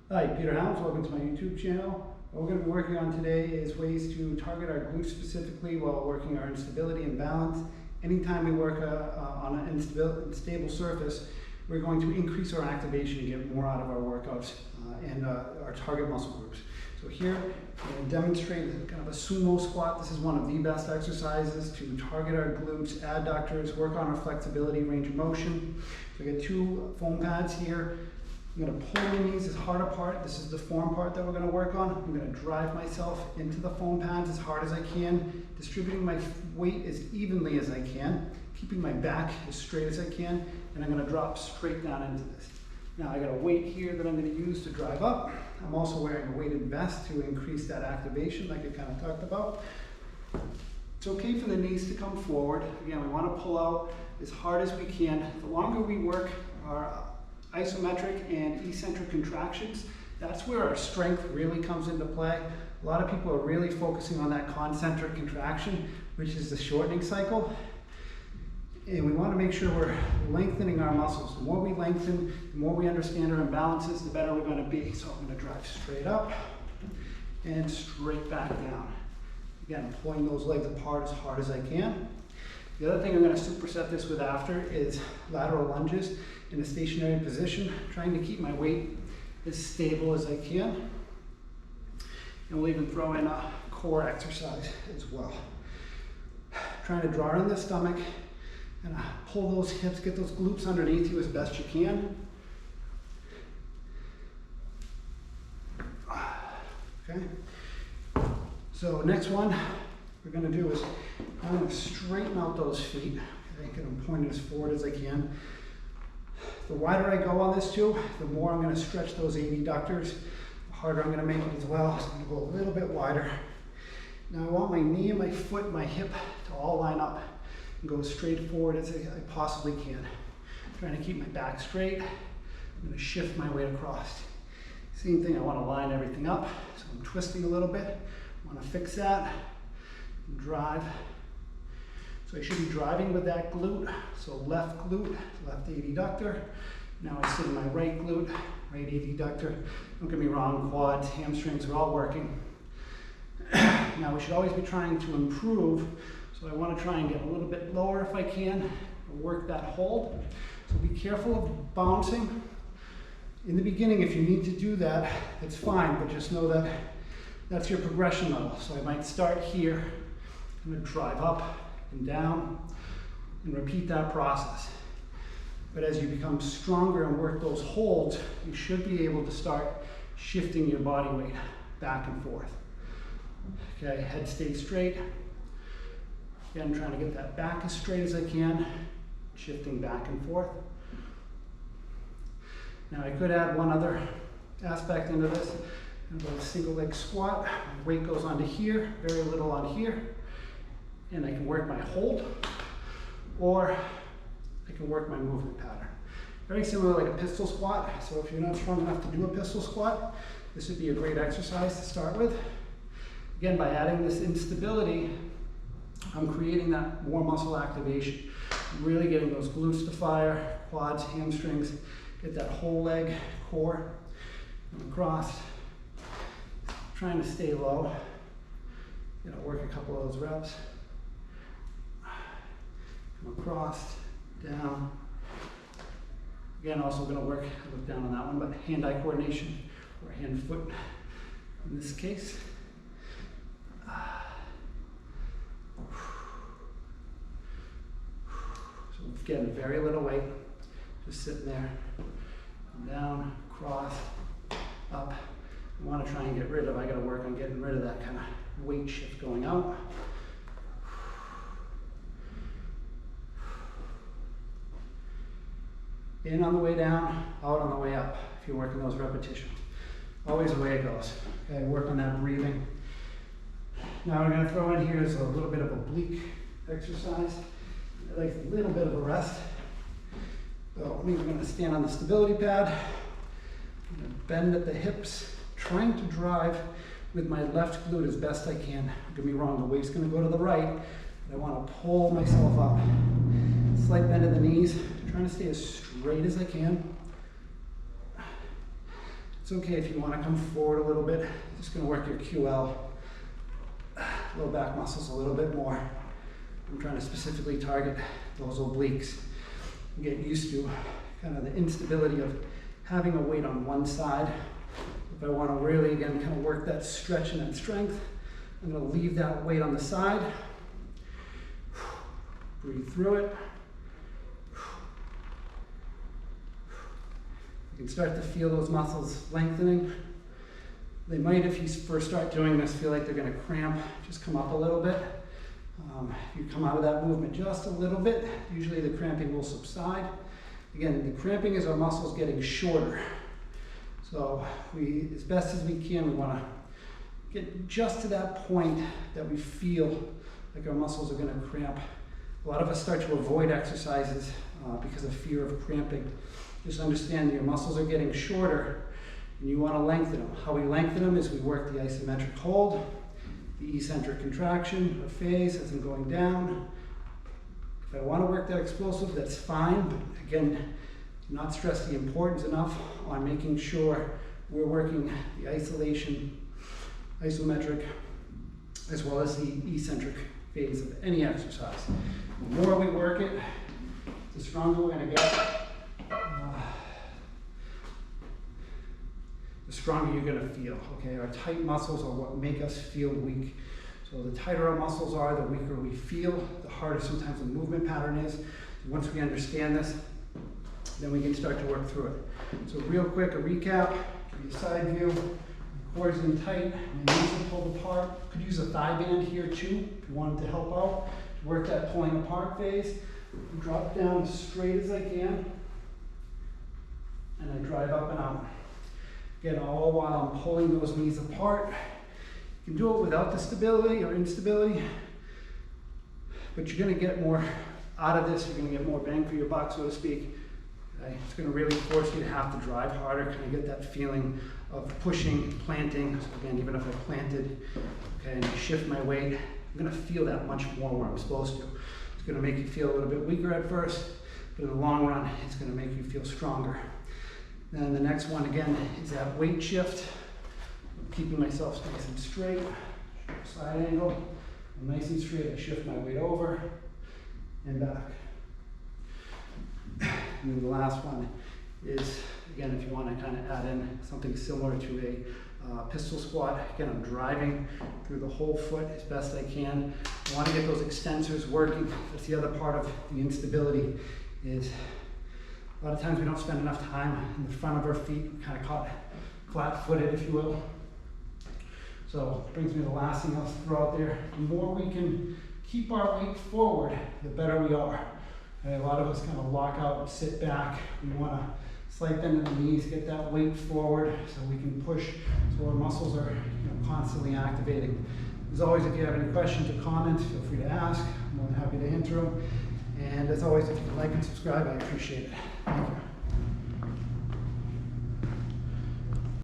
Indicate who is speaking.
Speaker 1: Hi, Peter Helms. Welcome to my YouTube channel. What we're going to be working on today is ways to target our glutes specifically while working our instability and balance. Anytime we work on an unstable surface, we're going to increase our activation and get more out of our workouts and our target muscle groups. So here, I'm going to demonstrate kind of a sumo squat. This is one of the best exercises to target our glutes, adductors, work on our flexibility, range of motion. So I got two foam pads here. I'm going to pull my knees as hard apart. This is the form part that we're going to work on. I'm going to drive myself into the foam pads as hard as I can, distributing my weight as evenly as I can, keeping my back as straight as I can, and I'm going to drop straight down into this. Now I got a weight here that I'm going to use to drive up. I'm also wearing a weighted vest to increase that activation like I kind of talked about. It's okay for the knees to come forward. Again, we want to pull out as hard as we can. The longer we work our isometric and eccentric contractions, that's where our strength really comes into play. A lot of people are really focusing on that concentric contraction, which is the shortening cycle. And we want to make sure we're lengthening our muscles. The more we lengthen, the more we understand our imbalances, the better we're going to be. So I'm going to drive straight up and straight back down. Again, pulling those legs apart as hard as I can. The other thing I'm going to superset this with after is lateral lunges in a stationary position, trying to keep my weight as stable as I can. And we'll even throw in a core exercise as well. Trying to draw in the stomach and pull those hips, get those glutes underneath you as best you can. Okay. So next one we're going to do is I'm going to straighten out those feet. Okay, get them pointed as forward as I can. The wider I go on this too, the more I'm going to stretch those adductors, the harder I'm going to make it as well. So I'm going to go a little bit wider. Now I want my knee and my foot and my hip to all line up and go straight forward as I possibly can. I'm trying to keep my back straight. I'm going to shift my weight across. Same thing, I want to line everything up. So I'm twisting a little bit. I want to fix that. Drive. So I should be driving with that glute. So left glute, left adductor. Now I sit in my right glute, right adductor. Don't get me wrong, quads, hamstrings are all working. Now we should always be trying to improve. So I want to try and get a little bit lower if I can, work that hold. So be careful of bouncing. In the beginning, if you need to do that, it's fine, but just know that that's your progression level. So I might start here. I'm going to drive up and down and repeat that process. But as you become stronger and work those holds, you should be able to start shifting your body weight back and forth. Okay, head stays straight. Again, trying to get that back as straight as I can, shifting back and forth. Now I could add one other aspect into this. I'm going to single leg squat. My weight goes onto here, very little on here. And I can work my hold, or I can work my movement pattern. Very similar like a pistol squat. So if you're not strong enough to do a pistol squat, this would be a great exercise to start with. Again, by adding this instability, I'm creating that more muscle activation. I'm really getting those glutes to fire, quads, hamstrings, get that whole leg, core, and across. Trying to stay low. Work a couple of those reps. Come across, down. Again, also going to work, I look down on that one, but hand-eye coordination, or hand-foot in this case. So again, very little weight, just sitting there, down, across, up. I want to try and get rid of, I got to work on getting rid of that kind of weight shift going out. In on the way down, out on the way up, if you're working those repetitions. Always the way it goes. Okay, work on that breathing. Now we're going to throw in here is a little bit of a oblique exercise. Like a little bit of a rest. So we're going to stand on the stability pad. I'm going to bend at the hips, trying to drive with my left glute as best I can. Don't get me wrong, the weight's going to go to the right, but I want to pull myself up. Slight bend in the knees, trying to stay as straight as I can. It's okay if you want to come forward a little bit. Just going to work your QL, low back muscles a little bit more. I'm trying to specifically target those obliques. Get used to kind of the instability of having a weight on one side. If I want to really, again, kind of work that stretch and that strength, I'm going to leave that weight on the side. Breathe through it. You can start to feel those muscles lengthening. They might, if you first start doing this, feel like they're going to cramp. Just come up a little bit. If you come out of that movement just a little bit, usually the cramping will subside. Again, the cramping is our muscles getting shorter. So we, as best as we can, we want to get just to that point that we feel like our muscles are going to cramp. A lot of us start to avoid exercises because of fear of cramping. Just understand that your muscles are getting shorter and you want to lengthen them. How we lengthen them is we work the isometric hold, the eccentric contraction or phase as I'm going down. If I want to work that explosive, that's fine, but again, not stress the importance enough on making sure we're working the isolation, isometric, as well as the eccentric phase of any exercise. The more we work it, the stronger we're going to get. The stronger you're going to feel. Okay, our tight muscles are what make us feel weak. So the tighter our muscles are, the weaker we feel, the harder sometimes the movement pattern is. Once we understand this, then we can start to work through it. So real quick, a recap, give you a side view, quads in tight, and knees are pulled apart. Could use a thigh band here too, if you wanted to help out, to work that pulling apart phase. Drop down as straight as I can, and I drive up and out. Again, all while I'm pulling those knees apart. You can do it without the stability or instability, but you're going to get more out of this. You're going to get more bang for your buck, so to speak. Okay? It's going to really force you to have to drive harder, kind of get that feeling of pushing, planting. So again, even if I planted, okay, and I shift my weight, I'm going to feel that much more where I'm supposed to. It's going to make you feel a little bit weaker at first, but in the long run, it's going to make you feel stronger. Then the next one, again, is that weight shift. I'm keeping myself nice and straight, side angle. I'm nice and straight, I shift my weight over and back. And then the last one is, again, if you want to kind of add in something similar to a pistol squat. Again, I'm driving through the whole foot as best I can. I want to get those extensors working. That's the other part of the instability is a lot of times we don't spend enough time in the front of our feet. We're kind of caught flat-footed, if you will. So it brings me to the last thing I'll throw out there. The more we can keep our weight forward, the better we are. Okay, a lot of us kind of lock out and sit back. We want to slight bend in the knees, get that weight forward so we can push, so our muscles are constantly activating. As always, if you have any questions or comments, feel free to ask. I'm more than happy to answer them. And as always, if you can like and subscribe, I appreciate it. Thank you.